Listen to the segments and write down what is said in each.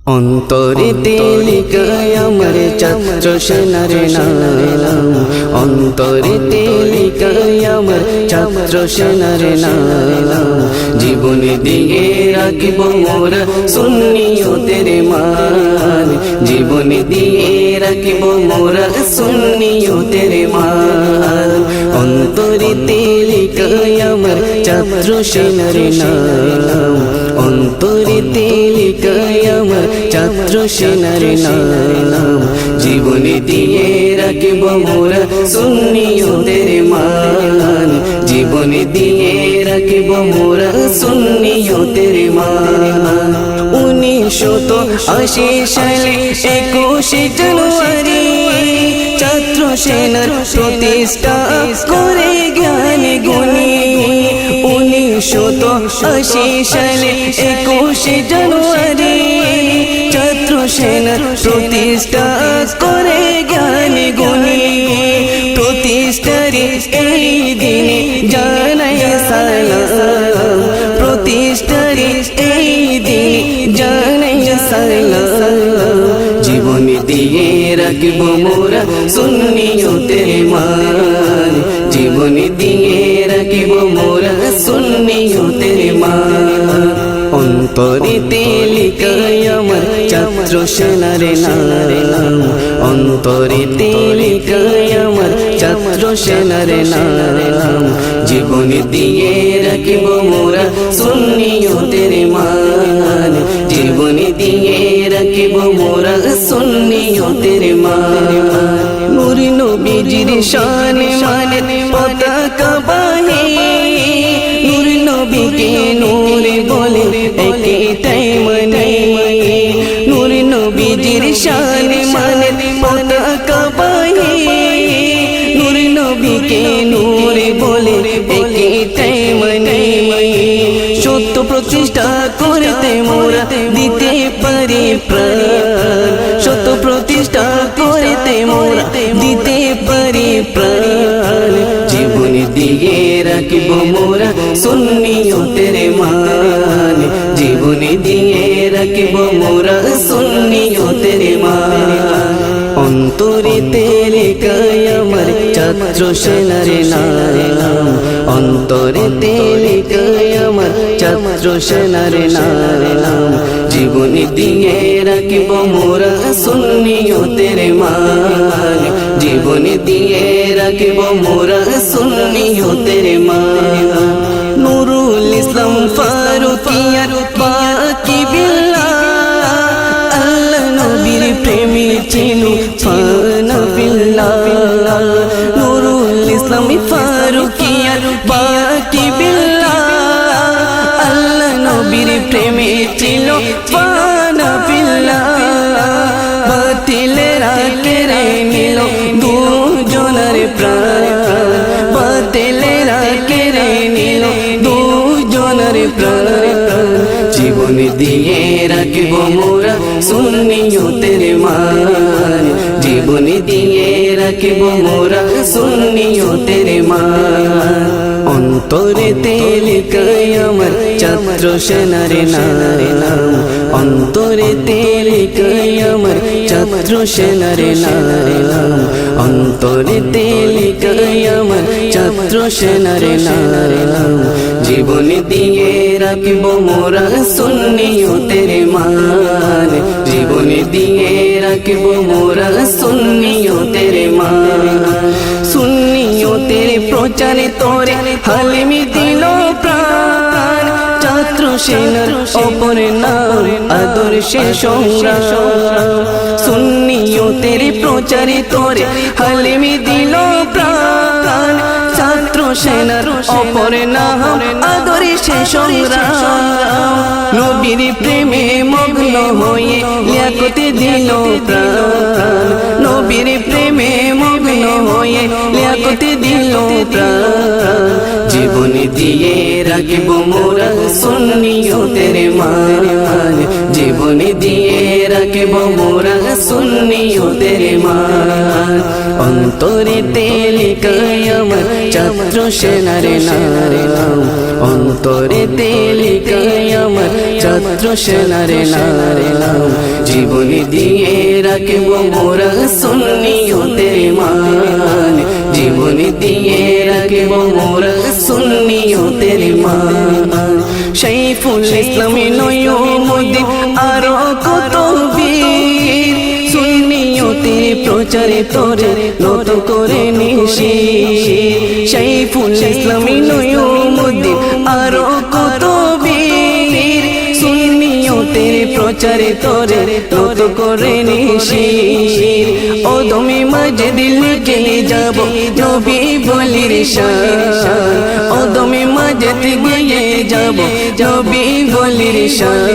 অন্তরেতে লিখায় আমার ছাত্র সেনার নাম, অন্তরেতে লিখায় আমার ছাত্র সেনার নাম। জীবনে দিয়ে রাখব মোরা সুন্নিয়তের মান, জীবনে দিয়ে রাখব মোরা সুন্নিয়তের মান। অন্তরেতে লিখায় আমার ছাত্র সেনার নাম, অন্তরেতে লিখায় আমার ছাত্র সেনার নাম। জীবনে দিয়ে রাখব মোরা সুন্নিয়তের মান, জীবনে দিয়ে রাখব মোরা সুন্নিয়তের মান। 1980 সালে 21 জানুয়ারি ছাত্র সেনার প্রতিষ্ঠা করে জ্ঞান গুণী। 1980 সালে 21 জানুয়ারি ছাত্র সেনার প্রতিষ্ঠা করে জ্ঞান গুণী। প্রতিষ্ঠার এই দিনে জানাই সালাম, প্রতিষ্ঠার এই দিনে জানাই সালাম। জীবনে দিয়ে রাখব মোরা সুন্নিয়তের মান, জীবনে দিয়ে রাখব মোরা সুন্নিয়তের মান। অন্তরেতে লিখায় আমার ছাত্র সেনার নাম, অন্তরেতে লিখায় আমার ছাত্র সেনার নাম। জীবনে দিয়ে রাখব মোরা সুন্নিয়তের মান, জীবনে দিয়ে রাখব মোরা সুন্নিয়তের মান। নূর নবীজির শান মানে পতাকা বাহি, নূর নবীকে নূর বলে একটাই মানে। নূর নবীজির শান মানে পতাকা বাহি, নূর নবীকে নূর বলে একটাই মানে। সত্য প্রতিষ্ঠা করতে মোরা দিতে পারি প্রাণ, সত্য প্রতিষ্ঠা করতে মোরা দিতে পারি প্রাণ। জীবনে দিয়ে রাখব মোরা সুন্নিয়তের মান, জীবনে দিয়ে রাখব মোরা সুন্নিয়তের মান। অন্তরেতে লিখায় আমার ছাত্র সেনার নাম, অন্তরেতে লিখায় আমার ছাত্র সেনার নাম। জীবনে দিয়ে রাখব মোরা সুন্নিয়তের মান, জীবনে দিয়ে রাখব মোরা সুন্নিয়তের মান। নুরুল ইসলাম ফারুকিয়ার বাকি বিল্লাহ, আল্লাহ নবীর প্রেমী চিনু ফানা বিল্লাহ। নুরুল ইসলাম ফারুকিয়ার বাকি বিল্লাহ, আল্লাহ নবীর প্রেমী ছিল ফানা বিল্লাহ। বাতিলেরা কেড়ে নিল দুজনের প্রাণ, বাতিলেরা কেড়ে নিল দুজনের প্রাণ। জীবনে দিয়ে রাখব মোরা সুন্নিয়তের মান, জীবনে দিয়ে রাখব মোরা সুন্নিয়তের মান। অন্তরেতে লিখায় আমার ছাত্র সেনার নাম, অন্তরেতে লিখায় আমার ছাত্র সেনার নাম, অন্তরেতে লিখায় আমার ছাত্র সেনার নাম। জীবনে দিয়ে রাখব মোরা সুন্নিয়তের মান, জীবনে দিয়ে রাখব মোরা সুন্নিয়তের মান। সুন্নিয়তের প্রচারে তোরে হালিমি দিল প্রাণ, ছাত্র সেনার অপর নাম আদর্শে সংগ্রাম। সুন্নিয়তের প্রচারে তোরে হালিমি দিল প্রাণ, ছাত্র সেনার অপর নাম আদর্শে সংগ্রাম। নবীর প্রেমে মগ্ন হয়ে লিয়াকতে দিল প্রাণ, নবীর প্রেমে মগ্ন হয়ে লিয়াকতে দিল প্রাণ। জীবনে দিয়ে রাখব মোরা সুন্নিয়তের মান, জীবনে দিয়ে রাখব মোরা সুন্নিয়তের মান। অন্তরেতে লিখায় আমার ছাত্র সেনার নাম, অন্তরেতে লিখায় আমার ছাত্র সেনার নাম। জীবন দিয়ে রাখবো মোরা সুন্নিয়তের মান জীবন দিয়ে রাখবো মোরা সুন্নিয়তের মান শাইখুল ইসলাম নয়্যুমুদ্দিন আরো কত বীর সুন্নিয়তের প্রচারে তোরে নত করে নিশির শাইখুল ইসলাম নয়্যুমুদ্দিন আরো কত বীর সুন্নিয়তের প্রচারে তোরে নত করে নিশির ও তুমি মজদিল গেলে যাব নবী বলির শান ও তুমি মজদ গিয়ে যাব নবী বলির শান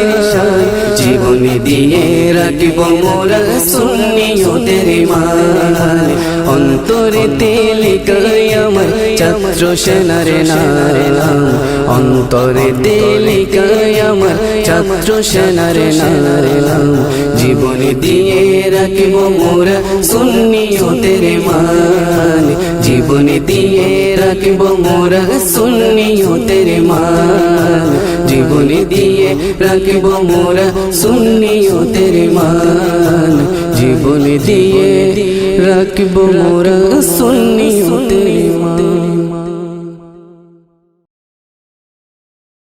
জীবন দিয়ে রাখব মোরা সুন্নিয়তের মান অন্তরে লিখাই আমার ছাত্র সেনার নাম অন্তরে লিখাই আমার ছাত্র সেনার নাম জীবন দিয়ে রাখব মোরা সুন্নিয়তের মান জীবন দিয়ে রাখব মোরা সুন্নিয়তের মান জীবন দিয়ে রাখব মোরা সুন্নিয়তের মান জীবন দিয়ে রাখব মোরা সুন্নিয়তের